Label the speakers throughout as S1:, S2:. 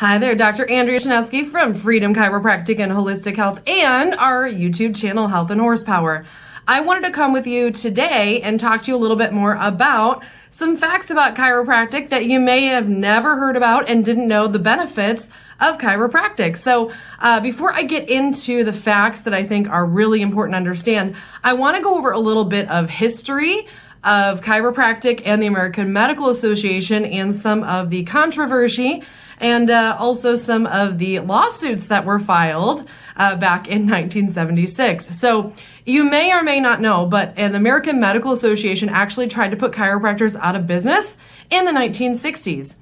S1: Hi there, Dr. Andrea Shanowski from Freedom Chiropractic and Holistic Health and our YouTube channel, Health and Horsepower. I wanted to come with you today and talk to you a little bit more about some facts about chiropractic that you may have never heard about and didn't know the benefits of chiropractic. So before I get into the facts that I think are really important to understand, I want to go over a little bit of history of chiropractic and the American Medical Association and some of the controversy and also some of the lawsuits that were filed back in 1976. So you may or may not know, but the American Medical Association actually tried to put chiropractors out of business in the 1960s.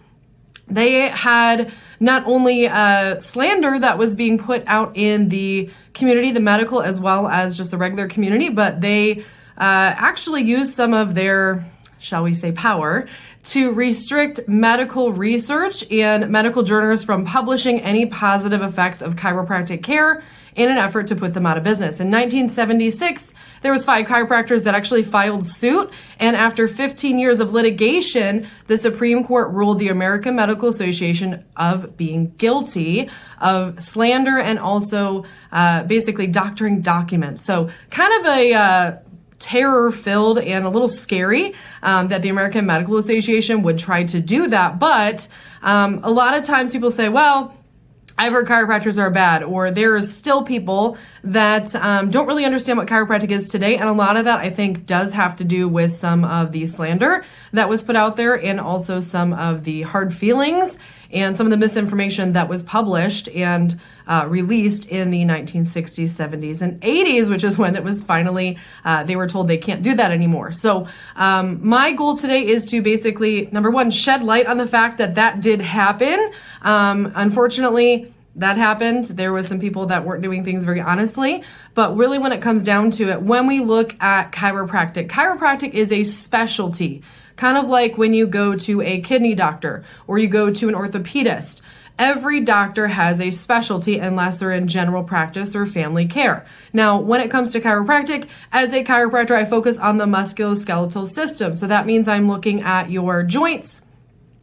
S1: They had not only slander that was being put out in the community, the medical as well as just the regular community, but they actually used some of their, shall we say, power to restrict medical research and medical journals from publishing any positive effects of chiropractic care in an effort to put them out of business. In 1976, there was 5 chiropractors that actually filed suit, and after 15 years of litigation, the Supreme Court ruled the American Medical Association of being guilty of slander and also basically doctoring documents. So kind of a terror-filled and a little scary that the American Medical Association would try to do that. But a lot of times people say, well, I've heard chiropractors are bad, or there's still people that don't really understand what chiropractic is today. And a lot of that, I think, does have to do with some of the slander that was put out there and also some of the hard feelings and some of the misinformation that was published and released in the 1960s, 70s, and 80s, which is when it was finally, they were told they can't do that anymore. So my goal today is to basically, number one, shed light on the fact that that did happen. Unfortunately, that happened. There was some people that weren't doing things very honestly, but really when it comes down to it, when we look at chiropractic is a specialty, kind of like when you go to a kidney doctor or you go to an orthopedist. Every doctor has a specialty unless they're in general practice or family care. Now, when it comes to chiropractic, as a chiropractor, I focus on the musculoskeletal system. So that means I'm looking at your joints,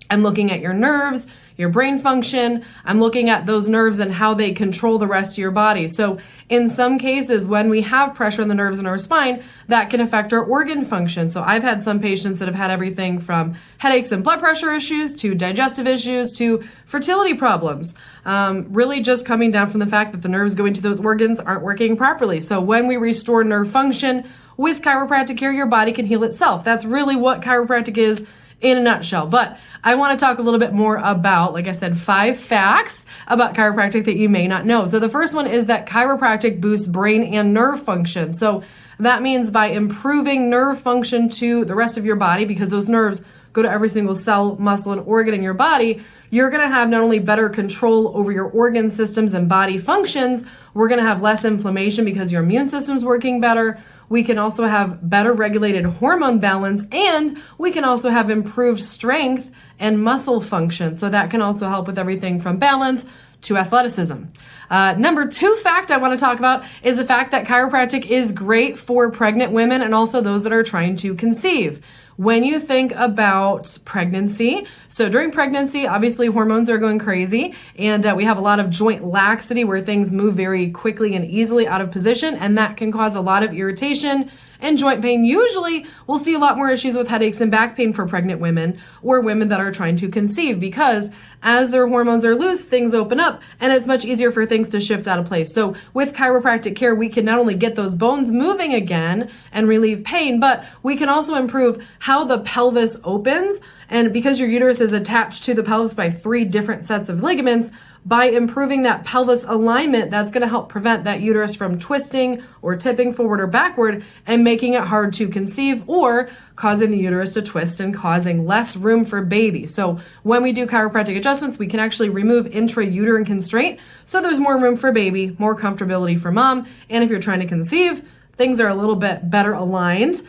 S1: I'm looking at your nerves, your brain function. I'm looking at those nerves and how they control the rest of your body. So in some cases, when we have pressure on the nerves in our spine, that can affect our organ function. So I've had some patients that have had everything from headaches and blood pressure issues to digestive issues to fertility problems. Really just coming down from the fact that the nerves going to those organs aren't working properly. So when we restore nerve function with chiropractic care, your body can heal itself. That's really what chiropractic is in a nutshell. But I want to talk a little bit more about, like I said, 5 facts about chiropractic that you may not know. So the first one is that chiropractic boosts brain and nerve function. So that means by improving nerve function to the rest of your body, because those nerves go to every single cell, muscle, and organ in your body, you're going to have not only better control over your organ systems and body functions, we're going to have less inflammation because your immune system's working better. We can also have better regulated hormone balance, and we can also have improved strength and muscle function. So that can also help with everything from balance to athleticism. Number 2 fact I want to talk about is the fact that chiropractic is great for pregnant women and also those that are trying to conceive. When you think about pregnancy, so during pregnancy, obviously hormones are going crazy, and we have a lot of joint laxity where things move very quickly and easily out of position, and that can cause a lot of irritation and joint pain. Usually, we'll see a lot more issues with headaches and back pain for pregnant women or women that are trying to conceive, because as their hormones are loose, things open up and it's much easier for things to shift out of place. So with chiropractic care, we can not only get those bones moving again and relieve pain, but we can also improve how the pelvis opens. And because your uterus is attached to the pelvis by 3 different sets of ligaments, by improving that pelvis alignment, that's going to help prevent that uterus from twisting or tipping forward or backward and making it hard to conceive or causing the uterus to twist and causing less room for baby. So when we do chiropractic adjustments, we can actually remove intrauterine constraint so there's more room for baby, more comfortability for mom. And if you're trying to conceive, things are a little bit better aligned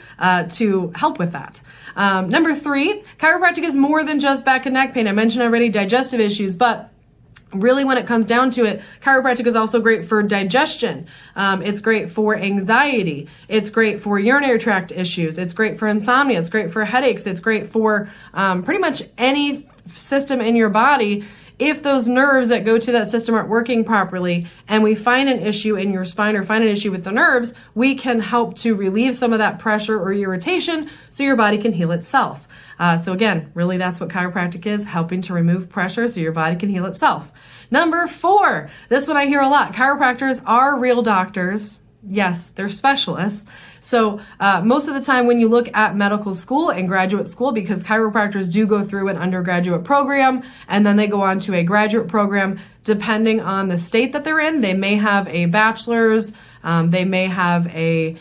S1: to help with that. Number 3, chiropractic is more than just back and neck pain. I mentioned already digestive issues, but really, when it comes down to it, chiropractic is also great for digestion. It's great for anxiety. It's great for urinary tract issues. It's great for insomnia. It's great for headaches. It's great for pretty much any system in your body if those nerves that go to that system aren't working properly and we find an issue in your spine or find an issue with the nerves, we can help to relieve some of that pressure or irritation so your body can heal itself. So again, really that's what chiropractic is, helping to remove pressure so your body can heal itself. Number 4, this one I hear a lot. Chiropractors are real doctors. Yes, they're specialists. So most of the time when you look at medical school and graduate school, because chiropractors do go through an undergraduate program and then they go on to a graduate program, depending on the state that they're in, they may have a bachelor's, they may have a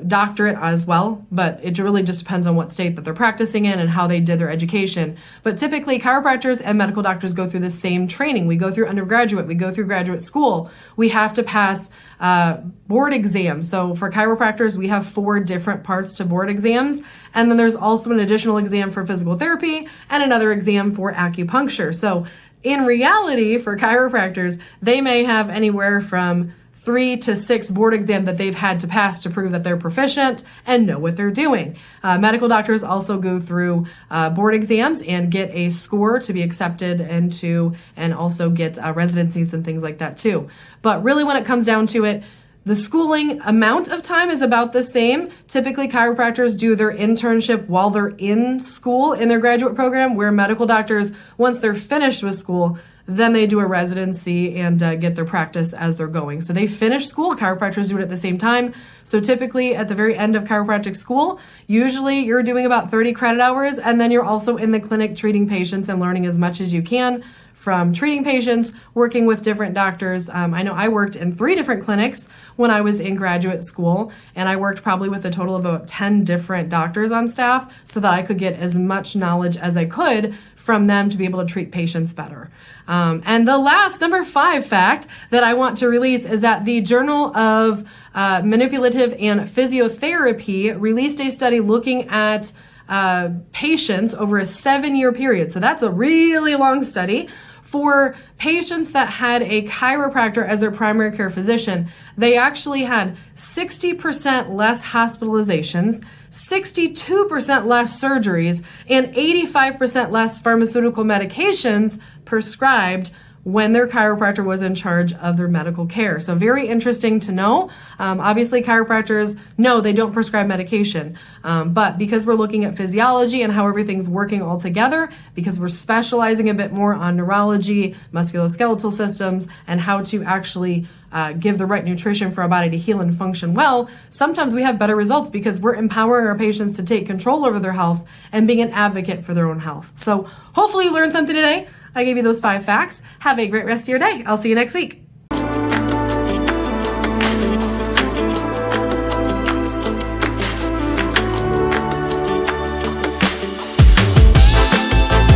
S1: doctorate as well, but it really just depends on what state that they're practicing in and how they did their education. But typically chiropractors and medical doctors go through the same training. We go through undergraduate, we go through graduate school. We have to pass board exams. So for chiropractors, we have 4 different parts to board exams. And then there's also an additional exam for physical therapy and another exam for acupuncture. So in reality, for chiropractors, they may have anywhere from 3 to 6 board exams that they've had to pass to prove that they're proficient and know what they're doing. Medical doctors also go through board exams and get a score to be accepted into, and also get residencies and things like that too. But really when it comes down to it, the schooling amount of time is about the same. Typically, chiropractors do their internship while they're in school in their graduate program, where medical doctors, once they're finished with school, then they do a residency and get their practice as they're going. So they finish school, chiropractors do it at the same time. So typically at the very end of chiropractic school, usually you're doing about 30 credit hours, and then you're also in the clinic treating patients and learning as much as you can from treating patients, working with different doctors. I know I worked in 3 different clinics when I was in graduate school, and I worked probably with a total of about 10 different doctors on staff so that I could get as much knowledge as I could from them to be able to treat patients better. And the last, number 5 fact that I want to release is that the Journal of Manipulative and Physiotherapy released a study looking at patients over a 7-year period. So that's a really long study. For patients that had a chiropractor as their primary care physician, they actually had 60% less hospitalizations, 62% less surgeries, and 85% less pharmaceutical medications prescribed when their chiropractor was in charge of their medical care. So very interesting to know. Obviously, chiropractors, no, they don't prescribe medication. But because we're looking at physiology and how everything's working all together, because we're specializing a bit more on neurology, musculoskeletal systems, and how to actually give the right nutrition for our body to heal and function well, sometimes we have better results because we're empowering our patients to take control over their health and being an advocate for their own health. So hopefully you learned something today. I gave you those 5 facts. Have a great rest of your day. I'll see you next week.